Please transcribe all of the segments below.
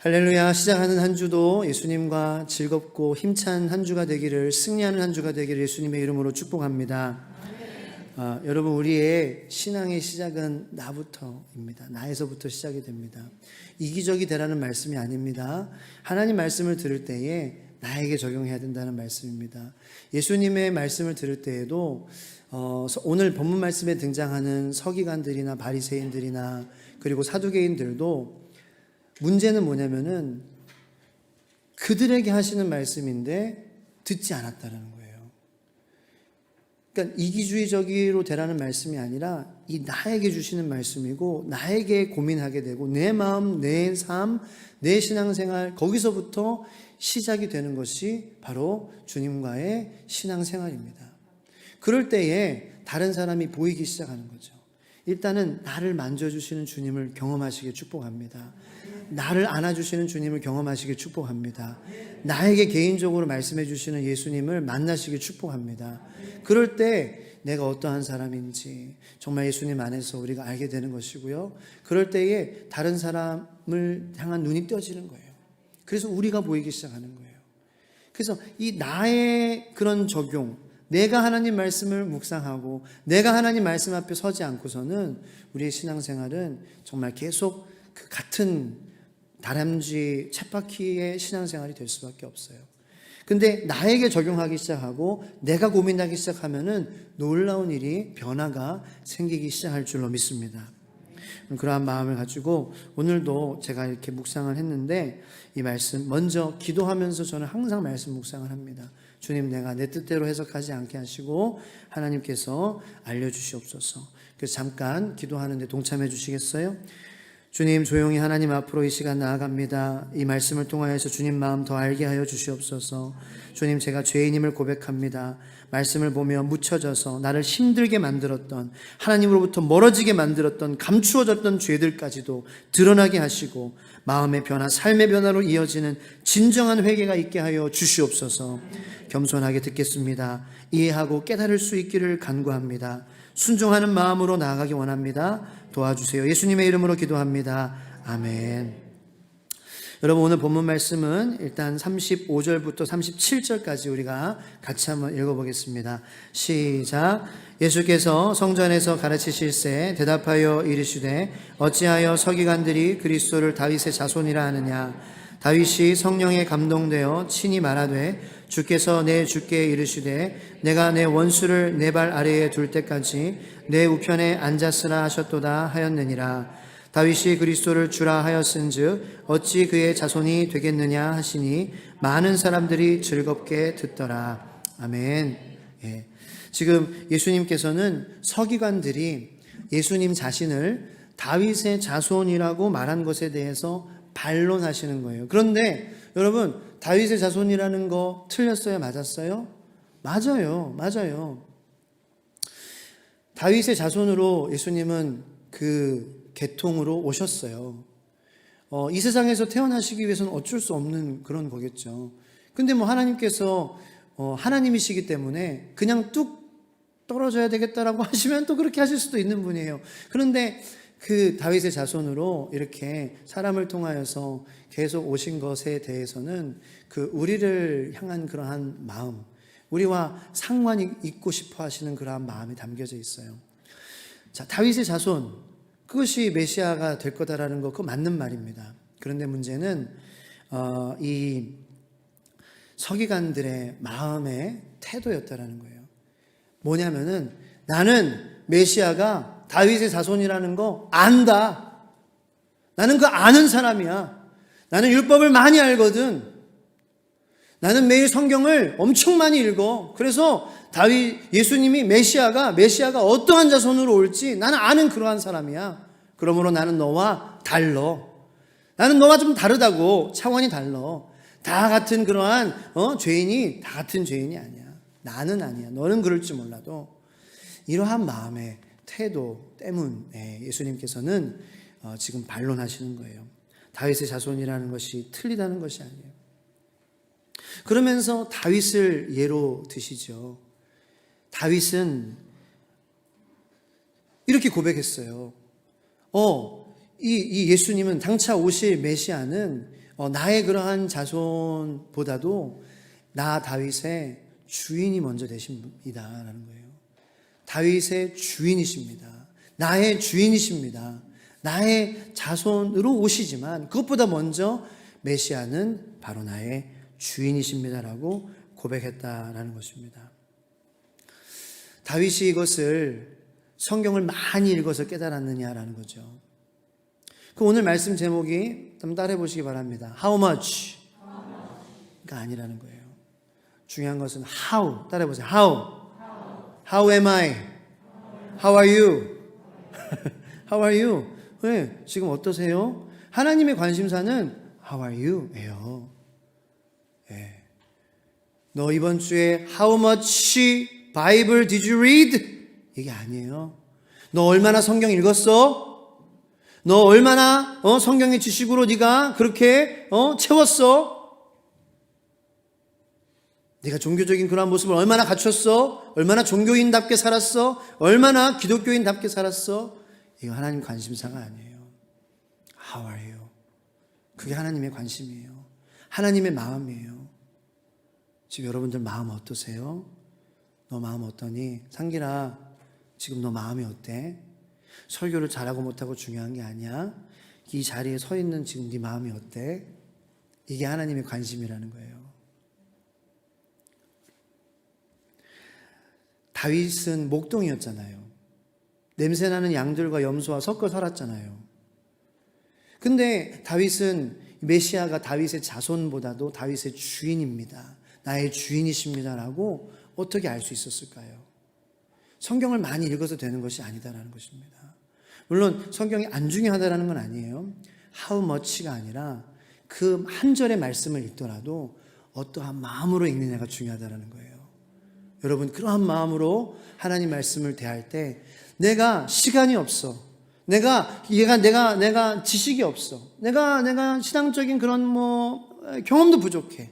할렐루야. 시작하는 한 주도 예수님과 즐겁고 힘찬 한 주가 되기를, 승리하는 한 주가 되기를 예수님의 이름으로 축복합니다. 여러분, 우리의 신앙의 시작은 나부터입니다. 나에서부터 시작이 됩니다. 이기적이 되라는 말씀이 아닙니다. 하나님 말씀을 들을 때에 나에게 적용해야 된다는 말씀입니다. 예수님의 말씀을 들을 때에도 오늘 본문 말씀에 등장하는 서기관들이나 바리새인들이나 그리고 사두개인들도 문제는 뭐냐면은 그들에게 하시는 말씀인데 듣지 않았다라는 거예요. 그러니까 이기주의적으로 되라는 말씀이 아니라 이 나에게 주시는 말씀이고, 나에게 고민하게 되고 내 마음, 내 삶, 내 신앙생활, 거기서부터 시작이 되는 것이 바로 주님과의 신앙생활입니다. 그럴 때에 다른 사람이 보이기 시작하는 거죠. 일단은 나를 만져주시는 주님을 경험하시길 축복합니다. 나를 안아주시는 주님을 경험하시길 축복합니다. 나에게 개인적으로 말씀해 주시는 예수님을 만나시길 축복합니다. 그럴 때 내가 어떠한 사람인지 정말 예수님 안에서 우리가 알게 되는 것이고요. 그럴 때에 다른 사람을 향한 눈이 떠지는 거예요. 그래서 우리가 보이기 시작하는 거예요. 그래서 이 나의 그런 적용, 내가 하나님 말씀을 묵상하고 내가 하나님 말씀 앞에 서지 않고서는 우리의 신앙생활은 정말 계속 그 같은 다람쥐 쳇바퀴의 신앙생활이 될 수밖에 없어요. 근데 나에게 적용하기 시작하고 내가 고민하기 시작하면은 놀라운 일이, 변화가 생기기 시작할 줄로 믿습니다. 그러한 마음을 가지고 오늘도 제가 이렇게 묵상을 했는데, 이 말씀 먼저 기도하면서 저는 항상 말씀 묵상을 합니다. 주님, 내가 내 뜻대로 해석하지 않게 하시고 하나님께서 알려주시옵소서. 그래서 잠깐 기도하는데 동참해 주시겠어요? 주님, 조용히 하나님 앞으로 이 시간 나아갑니다. 이 말씀을 통하여서 주님 마음 더 알게 하여 주시옵소서. 주님, 제가 죄인임을 고백합니다. 말씀을 보며 묻혀져서 나를 힘들게 만들었던, 하나님으로부터 멀어지게 만들었던, 감추어졌던 죄들까지도 드러나게 하시고 마음의 변화, 삶의 변화로 이어지는 진정한 회개가 있게 하여 주시옵소서. 겸손하게 듣겠습니다. 이해하고 깨달을 수 있기를 간구합니다. 순종하는 마음으로 나아가기 원합니다. 도와주세요. 예수님의 이름으로 기도합니다. 아멘. 여러분, 오늘 본문 말씀은 일단 35절부터 37절까지 우리가 같이 한번 읽어보겠습니다. 시작. 예수께서 성전에서 가르치실새 대답하여 이르시되 어찌하여 서기관들이 그리스도를 다윗의 자손이라 하느냐. 다윗이 성령에 감동되어 친히 말하되 주께서 내 주께 이르시되 내가 내 원수를 내 발 아래에 둘 때까지 내 우편에 앉았으라 하셨도다 하였느니라. 다윗이 그리스도를 주라 하였은즉 어찌 그의 자손이 되겠느냐 하시니 많은 사람들이 즐겁게 듣더라. 아멘. 예. 지금 예수님께서는 서기관들이 예수님 자신을 다윗의 자손이라고 말한 것에 대해서 반론하시는 거예요. 그런데 여러분, 다윗의 자손이라는 거 틀렸어요? 맞았어요? 맞아요. 다윗의 자손으로 예수님은 그 계통으로 오셨어요. 이 세상에서 태어나시기 위해서는 어쩔 수 없는 그런 거겠죠. 근데 하나님께서 하나님이시기 때문에 그냥 뚝 떨어져야 되겠다라고 하시면 또 그렇게 하실 수도 있는 분이에요. 그런데 그 다윗의 자손으로 이렇게 사람을 통하여서 계속 오신 것에 대해서는 그 우리를 향한 그러한 마음, 우리와 상관이 있고 싶어 하시는 그러한 마음이 담겨져 있어요. 자, 다윗의 자손, 그것이 메시아가 될 거다라는 거, 그거 맞는 말입니다. 그런데 문제는 이 서기관들의 마음의 태도였다라는 거예요. 뭐냐면은 나는 메시아가 다윗의 자손이라는 거 안다. 나는 그 아는 사람이야. 나는 율법을 많이 알거든. 나는 매일 성경을 엄청 많이 읽어. 그래서 예수님이 메시아가 어떠한 자손으로 올지 나는 아는 그러한 사람이야. 그러므로 나는 너와 달라. 나는 너와 좀 다르다고. 차원이 달라. 다 같은 그러한 죄인이 다 같은 죄인이 아니야. 나는 아니야. 너는 그럴지 몰라도. 이러한 마음의 태도 때문에 예수님께서는 지금 반론하시는 거예요. 다윗의 자손이라는 것이 틀리다는 것이 아니에요. 그러면서 다윗을 예로 드시죠. 다윗은 이렇게 고백했어요. 이 예수님은, 당차 오실 메시아는 나의 그러한 자손보다도 나 다윗의 주인이 먼저 되십니다라는 거예요. 다윗의 주인이십니다. 나의 주인이십니다. 나의 자손으로 오시지만 그것보다 먼저 메시아는 바로 나의 주인이십니다라고 고백했다라는 것입니다. 다윗이 이것을 성경을 많이 읽어서 깨달았느냐라는 거죠. 그 오늘 말씀 제목이 한번 따라해 보시기 바랍니다. How much? 가 아니라는 거예요. 중요한 것은 how. 따라해 보세요. How am I? How are you? How are you? 네, 지금 어떠세요? 하나님의 관심사는 How are you? 예요. 네. 너 이번 주에 How much Bible did you read? 이게 아니에요. 너 얼마나 성경 읽었어? 너 얼마나 성경의 지식으로 네가 그렇게 채웠어? 네가 종교적인 그러한 모습을 얼마나 갖췄어? 얼마나 종교인답게 살았어? 얼마나 기독교인답게 살았어? 이거 하나님 관심사가 아니에요. How are you? 그게 하나님의 관심이에요. 하나님의 마음이에요. 지금 여러분들 마음 어떠세요? 너 마음 어떠니? 상길아, 지금 너 마음이 어때? 설교를 잘하고 못하고 중요한 게 아니야. 이 자리에 서 있는 지금 네 마음이 어때? 이게 하나님의 관심이라는 거예요. 다윗은 목동이었잖아요. 냄새나는 양들과 염소와 섞어 살았잖아요. 근데 다윗은 메시아가 다윗의 자손보다도 다윗의 주인입니다. 나의 주인이십니다라고 어떻게 알 수 있었을까요? 성경을 많이 읽어서 되는 것이 아니다라는 것입니다. 물론 성경이 안 중요하다라는 건 아니에요. How much가 아니라 그 한 절의 말씀을 읽더라도 어떠한 마음으로 읽느냐가 중요하다라는 거예요. 여러분, 그러한 마음으로 하나님 말씀을 대할 때 내가 시간이 없어. 내가 지식이 없어. 내가 신앙적인 그런 경험도 부족해.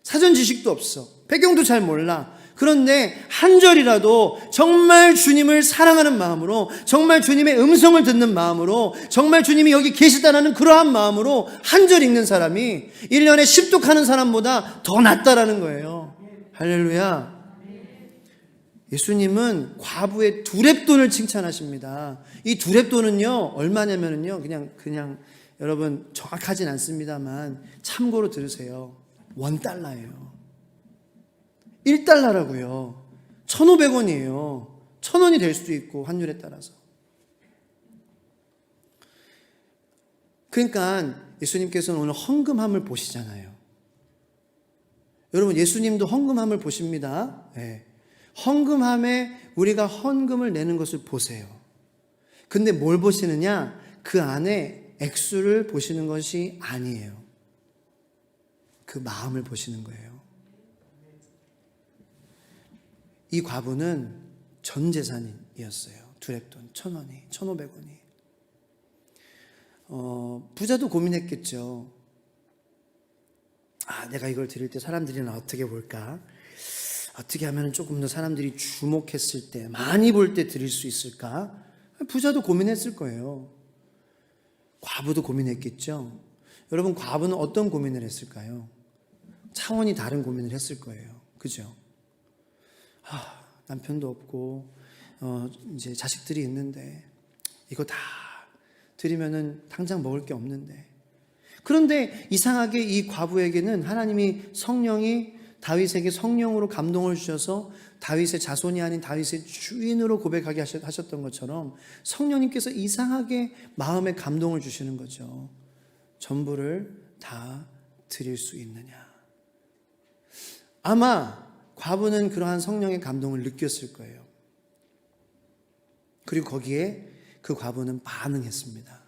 사전 지식도 없어. 배경도 잘 몰라. 그런데 한 절이라도 정말 주님을 사랑하는 마음으로, 정말 주님의 음성을 듣는 마음으로, 정말 주님이 여기 계시다라는 그러한 마음으로 한 절 읽는 사람이 1년에 10독하는 사람보다 더 낫다라는 거예요. 할렐루야. 예수님은 과부의 두렙돈을 칭찬하십니다. 이 두렙돈은요, 얼마냐면요, 그냥 여러분 정확하진 않습니다만 참고로 들으세요. $1예요. 1달러라고요. 1,500원이에요. 1,000원이 될 수도 있고 환율에 따라서. 그러니까 예수님께서는 오늘 헌금함을 보시잖아요. 여러분, 예수님도 헌금함을 보십니다. 네. 헌금함에 우리가 헌금을 내는 것을 보세요. 근데 뭘 보시느냐? 그 안에 액수를 보시는 것이 아니에요. 그 마음을 보시는 거예요. 이 과부는 전 재산이었어요. 두렙돈 1,000원이, 1,500원이. 부자도 고민했겠죠. 내가 이걸 드릴 때 사람들이 나 어떻게 볼까? 어떻게 하면 조금 더 사람들이 주목했을 때, 많이 볼 때 드릴 수 있을까? 부자도 고민했을 거예요. 과부도 고민했겠죠. 여러분, 과부는 어떤 고민을 했을까요? 차원이 다른 고민을 했을 거예요. 그죠? 남편도 없고 이제 자식들이 있는데 이거 다 드리면은 당장 먹을 게 없는데. 그런데 이상하게 이 과부에게는 하나님이 성령이 다윗에게 성령으로 감동을 주셔서 다윗의 자손이 아닌 다윗의 주인으로 고백하게 하셨던 것처럼 성령님께서 이상하게 마음에 감동을 주시는 거죠. 전부를 다 드릴 수 있느냐. 아마 과부는 그러한 성령의 감동을 느꼈을 거예요. 그리고 거기에 그 과부는 반응했습니다.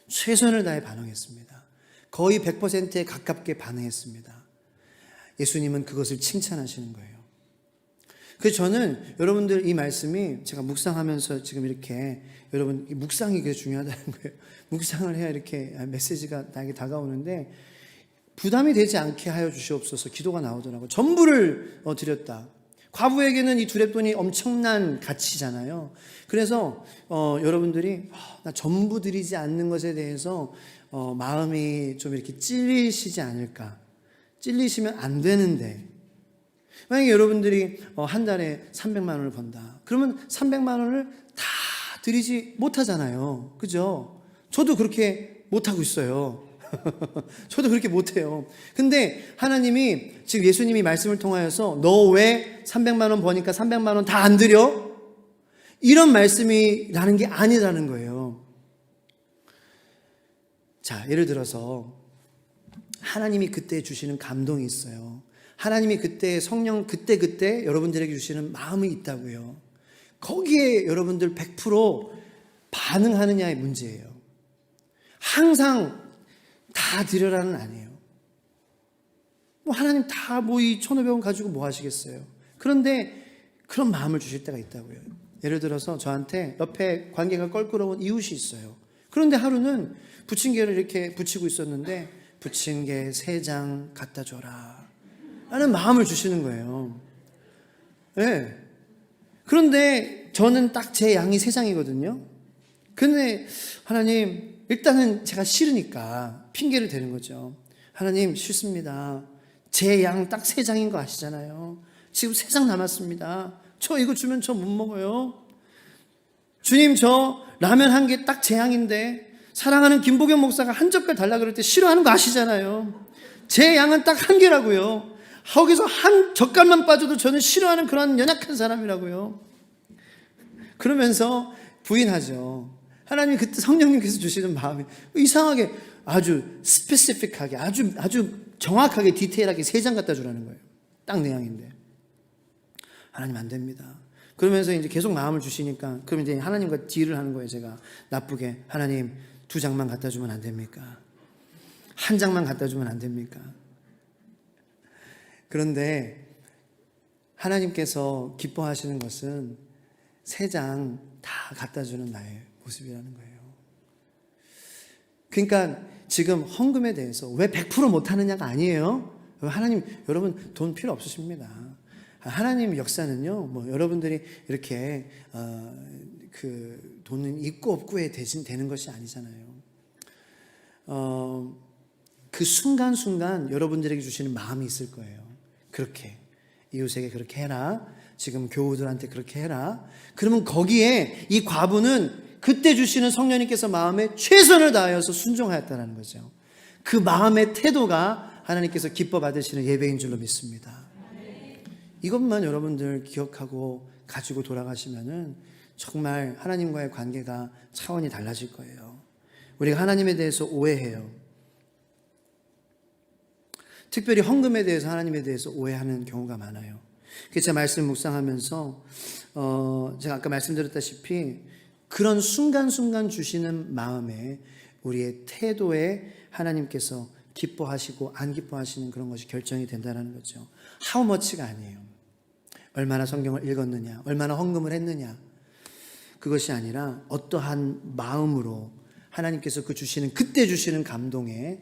최선을 다해 반응했습니다. 거의 100%에 가깝게 반응했습니다. 예수님은 그것을 칭찬하시는 거예요. 그래서 저는 여러분들 이 말씀이 제가 묵상하면서 지금 이렇게 여러분 묵상이 그게 중요하다는 거예요. 묵상을 해야 이렇게 메시지가 나에게 다가오는데 부담이 되지 않게 하여 주시옵소서 기도가 나오더라고요. 전부를 드렸다. 과부에게는 이 두렙돈이 엄청난 가치잖아요. 그래서 여러분들이 나 전부 드리지 않는 것에 대해서 마음이 좀 이렇게 찔리시지 않을까. 찔리시면 안 되는데, 만약에 여러분들이 한 달에 300만 원을 번다. 그러면 300만 원을 다 드리지 못하잖아요. 그죠? 저도 그렇게 못하고 있어요. 저도 그렇게 못해요. 근데 하나님이 지금 예수님이 말씀을 통하여서 너 왜 300만 원 버니까 300만 원 다 안 드려? 이런 말씀이 라는 게 아니라는 거예요. 자, 예를 들어서 하나님이 그때 주시는 감동이 있어요. 하나님이 그때 성령 그때 여러분들에게 주시는 마음이 있다고요. 거기에 여러분들 100% 반응하느냐의 문제예요. 항상 다 드려라는 아니에요. 하나님 다 이 1,500원 가지고 뭐 하시겠어요? 그런데 그런 마음을 주실 때가 있다고요. 예를 들어서 저한테 옆에 관계가 껄끄러운 이웃이 있어요. 그런데 하루는 부침개를 이렇게 부치고 있었는데 부침개 3장 갖다 줘라 라는 마음을 주시는 거예요. 네. 그런데 저는 딱 제 양이 3장이거든요. 근데 하나님, 일단은 제가 싫으니까 핑계를 대는 거죠. 하나님, 싫습니다. 제 양 딱 3장인 거 아시잖아요. 지금 3장 남았습니다. 저 이거 주면 저 못 먹어요. 주님, 저 라면 한 개 딱 제 양인데 사랑하는 김보경 목사가 한 젓갈 달라 그럴 때 싫어하는 거 아시잖아요. 제 양은 딱 1개라고요. 거기서 한 젓갈만 빠져도 저는 싫어하는 그런 연약한 사람이라고요. 그러면서 부인하죠. 하나님 그때 성령님께서 주시는 마음이 이상하게 아주 스페시픽하게 아주 정확하게 디테일하게 3장 갖다 주라는 거예요. 딱 내 양인데. 하나님 안 됩니다. 그러면서 이제 계속 마음을 주시니까 그럼 이제 하나님과 딜을 하는 거예요. 제가 나쁘게 하나님 2장만 갖다 주면 안 됩니까? 1장만 갖다 주면 안 됩니까? 그런데 하나님께서 기뻐하시는 것은 3장 다 갖다 주는 나의 모습이라는 거예요. 그러니까 지금 헌금에 대해서 왜 100% 못하느냐가 아니에요. 하나님, 여러분 돈 필요 없으십니다. 하나님 역사는요, 여러분들이 이렇게 그 돈은 있고 없고에 되는 것이 아니잖아요. 그 순간순간 여러분들에게 주시는 마음이 있을 거예요. 그렇게 이웃에게 그렇게 해라. 지금 교우들한테 그렇게 해라. 그러면 거기에 이 과부는 그때 주시는 성령님께서 마음에 최선을 다하여서 순종하였다는 거죠. 그 마음의 태도가 하나님께서 기뻐 받으시는 예배인 줄로 믿습니다. 이것만 여러분들 기억하고 가지고 돌아가시면은 정말 하나님과의 관계가 차원이 달라질 거예요. 우리가 하나님에 대해서 오해해요. 특별히 헌금에 대해서 하나님에 대해서 오해하는 경우가 많아요. 그래서 제가 말씀 묵상하면서 제가 아까 말씀드렸다시피 그런 순간순간 주시는 마음에 우리의 태도에 하나님께서 기뻐하시고 안 기뻐하시는 그런 것이 결정이 된다는 거죠. How much가 아니에요. 얼마나 성경을 읽었느냐, 얼마나 헌금을 했느냐, 그것이 아니라 어떠한 마음으로 하나님께서 그때 주시는 감동에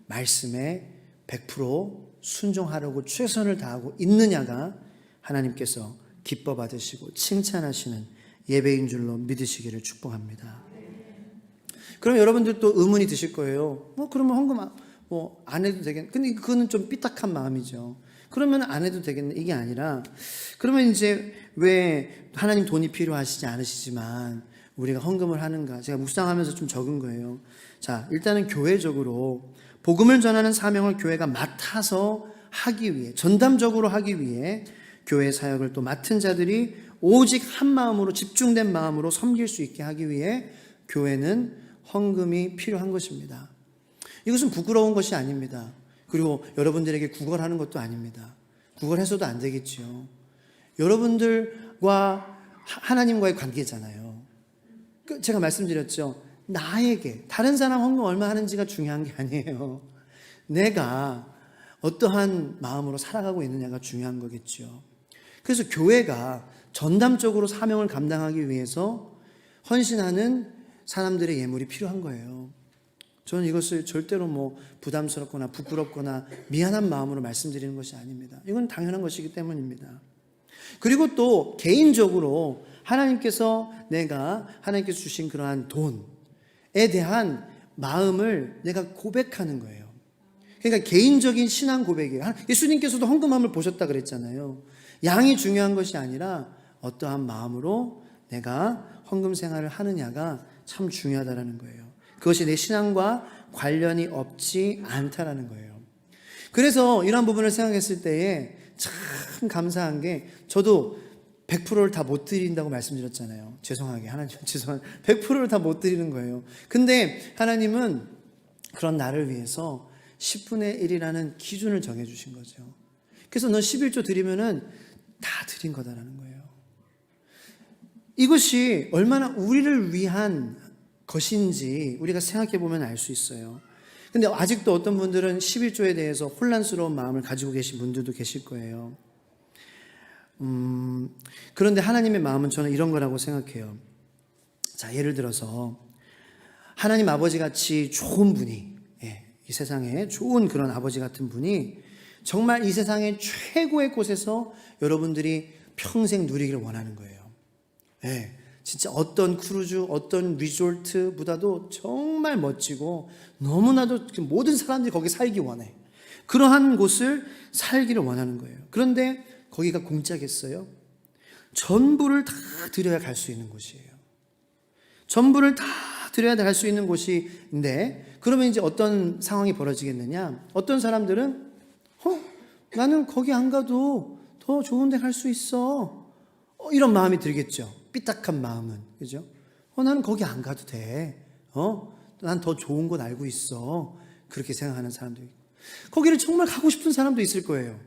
말씀에 100% 순종하려고 최선을 다하고 있느냐가 하나님께서 기뻐 받으시고 칭찬하시는 예배인 줄로 믿으시기를 축복합니다. 그럼 여러분들 또 의문이 드실 거예요. 그러면 헌금 안 해도 되겠네. 근데 그거는 좀 삐딱한 마음이죠. 그러면 안 해도 되겠네. 이게 아니라 그러면 이제 왜 하나님 돈이 필요하시지 않으시지만 우리가 헌금을 하는가? 제가 묵상하면서 좀 적은 거예요. 자, 일단은 교회적으로 복음을 전하는 사명을 교회가 맡아서 하기 위해, 전담적으로 하기 위해 교회 사역을 또 맡은 자들이 오직 한 마음으로 집중된 마음으로 섬길 수 있게 하기 위해 교회는 헌금이 필요한 것입니다. 이것은 부끄러운 것이 아닙니다. 그리고 여러분들에게 구걸하는 것도 아닙니다. 구걸해서도 안 되겠죠. 여러분들과 하나님과의 관계잖아요. 제가 말씀드렸죠. 나에게 다른 사람 헌금 얼마 하는지가 중요한 게 아니에요. 내가 어떠한 마음으로 살아가고 있느냐가 중요한 거겠죠. 그래서 교회가 전담적으로 사명을 감당하기 위해서 헌신하는 사람들의 예물이 필요한 거예요. 저는 이것을 절대로 부담스럽거나 부끄럽거나 미안한 마음으로 말씀드리는 것이 아닙니다. 이건 당연한 것이기 때문입니다. 그리고 또 개인적으로 하나님께서 주신 그러한 돈에 대한 마음을 내가 고백하는 거예요. 그러니까 개인적인 신앙 고백이에요. 예수님께서도 헌금함을 보셨다 그랬잖아요. 양이 중요한 것이 아니라 어떠한 마음으로 내가 헌금 생활을 하느냐가 참 중요하다는 거예요. 그것이 내 신앙과 관련이 없지 않다라는 거예요. 그래서 이러한 부분을 생각했을 때에 참 감사한 게, 저도 100%를 다 못 드린다고 말씀드렸잖아요. 죄송하게, 하나님, 100%를 다 못 드리는 거예요. 근데 하나님은 그런 나를 위해서 10분의 1이라는 기준을 정해주신 거죠. 그래서 너 11조 드리면은 다 드린 거다라는 거예요. 이것이 얼마나 우리를 위한 것인지 우리가 생각해 보면 알 수 있어요. 근데 아직도 어떤 분들은 11조에 대해서 혼란스러운 마음을 가지고 계신 분들도 계실 거예요. 그런데 하나님의 마음은 저는 이런 거라고 생각해요. 자, 예를 들어서 하나님 아버지 같이 좋은 분이, 이 세상에 좋은 그런 아버지 같은 분이 정말 이 세상의 최고의 곳에서 여러분들이 평생 누리기를 원하는 거예요. 진짜 어떤 크루즈, 어떤 리조트보다도 정말 멋지고 너무나도 모든 사람들이 거기 살기 원해. 그러한 곳을 살기를 원하는 거예요. 그런데 거기가 공짜겠어요? 전부를 다 드려야 갈 수 있는 곳이에요. 전부를 다 드려야 갈 수 있는 곳인데, 그러면 이제 어떤 상황이 벌어지겠느냐? 어떤 사람들은 나는 거기 안 가도 더 좋은 데 갈 수 있어. 이런 마음이 들겠죠. 삐딱한 마음은. 그죠? 나는 거기 안 가도 돼. 난 더 좋은 곳 알고 있어. 그렇게 생각하는 사람도 있고. 거기를 정말 가고 싶은 사람도 있을 거예요.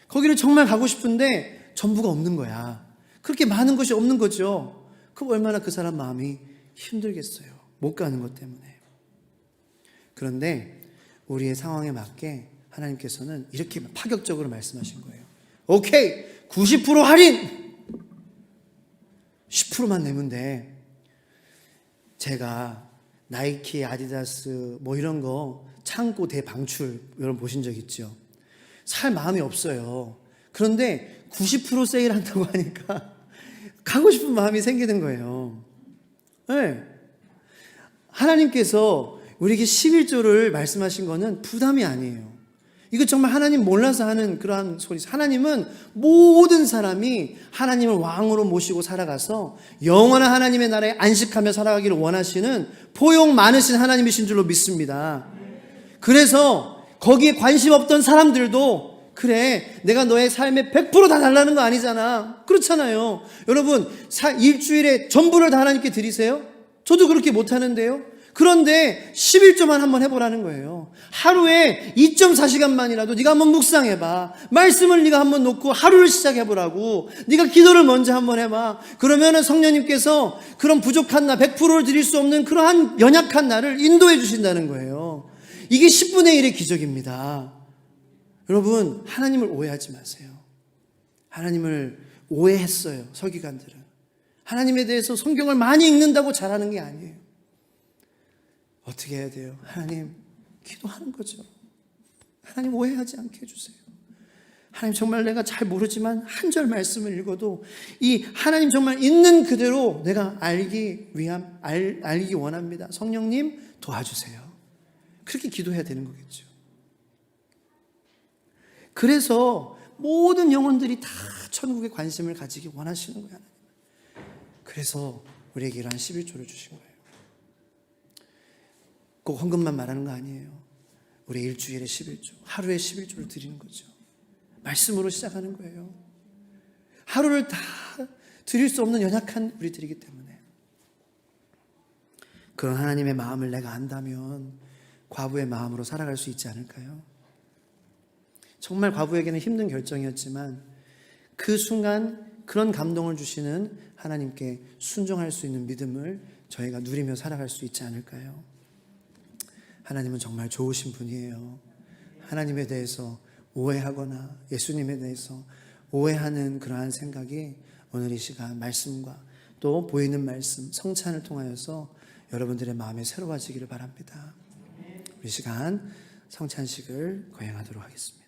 거기를 정말 가고 싶은데 전부가 없는 거야. 그렇게 많은 것이 없는 거죠. 그럼 얼마나 그 사람 마음이 힘들겠어요. 못 가는 것 때문에. 그런데 우리의 상황에 맞게 하나님께서는 이렇게 파격적으로 말씀하신 거예요. 오케이, 90% 할인! 10%만 내면 돼. 제가 나이키, 아디다스 뭐 이런 거 창고 대방출 여러분 보신 적 있죠? 살 마음이 없어요. 그런데 90% 세일한다고 하니까 가고 싶은 마음이 생기는 거예요. 네. 하나님께서 우리에게 11조를 말씀하신 거는 부담이 아니에요. 이거 정말 하나님 몰라서 하는 그러한 소리. 하나님은 모든 사람이 하나님을 왕으로 모시고 살아가서 영원한 하나님의 나라에 안식하며 살아가기를 원하시는 포용 많으신 하나님이신 줄로 믿습니다. 그래서 거기에 관심 없던 사람들도 그래, 내가 너의 삶에 100% 다 달라는 거 아니잖아. 그렇잖아요. 여러분, 일주일에 전부를 다 하나님께 드리세요? 저도 그렇게 못하는데요. 그런데 11조만 한번 해보라는 거예요. 하루에 2.4시간만이라도 네가 한번 묵상해봐. 말씀을 네가 한번 놓고 하루를 시작해보라고. 네가 기도를 먼저 한번 해봐. 그러면은 성령님께서 그런 부족한 나, 100%를 드릴 수 없는 그러한 연약한 나를 인도해 주신다는 거예요. 이게 10분의 1의 기적입니다. 여러분, 하나님을 오해하지 마세요. 하나님을 오해했어요, 서기관들은. 하나님에 대해서 성경을 많이 읽는다고 잘하는 게 아니에요. 어떻게 해야 돼요? 하나님, 기도하는 거죠. 하나님 오해하지 않게 해주세요. 하나님, 정말 내가 잘 모르지만 한 절 말씀을 읽어도 이 하나님 정말 있는 그대로 내가 알기 원합니다. 성령님 도와주세요. 그렇게 기도해야 되는 거겠죠. 그래서 모든 영혼들이 다 천국에 관심을 가지기 원하시는 거예요. 그래서 우리에게 이러한 11조를 주신 거예요. 꼭 헌금만 말하는 거 아니에요. 우리 일주일에 11조, 하루에 11조를 드리는 거죠. 말씀으로 시작하는 거예요. 하루를 다 드릴 수 없는 연약한 우리들이기 때문에. 그런 하나님의 마음을 내가 안다면 과부의 마음으로 살아갈 수 있지 않을까요? 정말 과부에게는 힘든 결정이었지만 그 순간 그런 감동을 주시는 하나님께 순종할 수 있는 믿음을 저희가 누리며 살아갈 수 있지 않을까요? 하나님은 정말 좋으신 분이에요. 하나님에 대해서 오해하거나 예수님에 대해서 오해하는 그러한 생각이 오늘 이 시간 말씀과 또 보이는 말씀, 성찬을 통하여서 여러분들의 마음에 새로워지기를 바랍니다. 우리 시간 성찬식을 거행하도록 하겠습니다.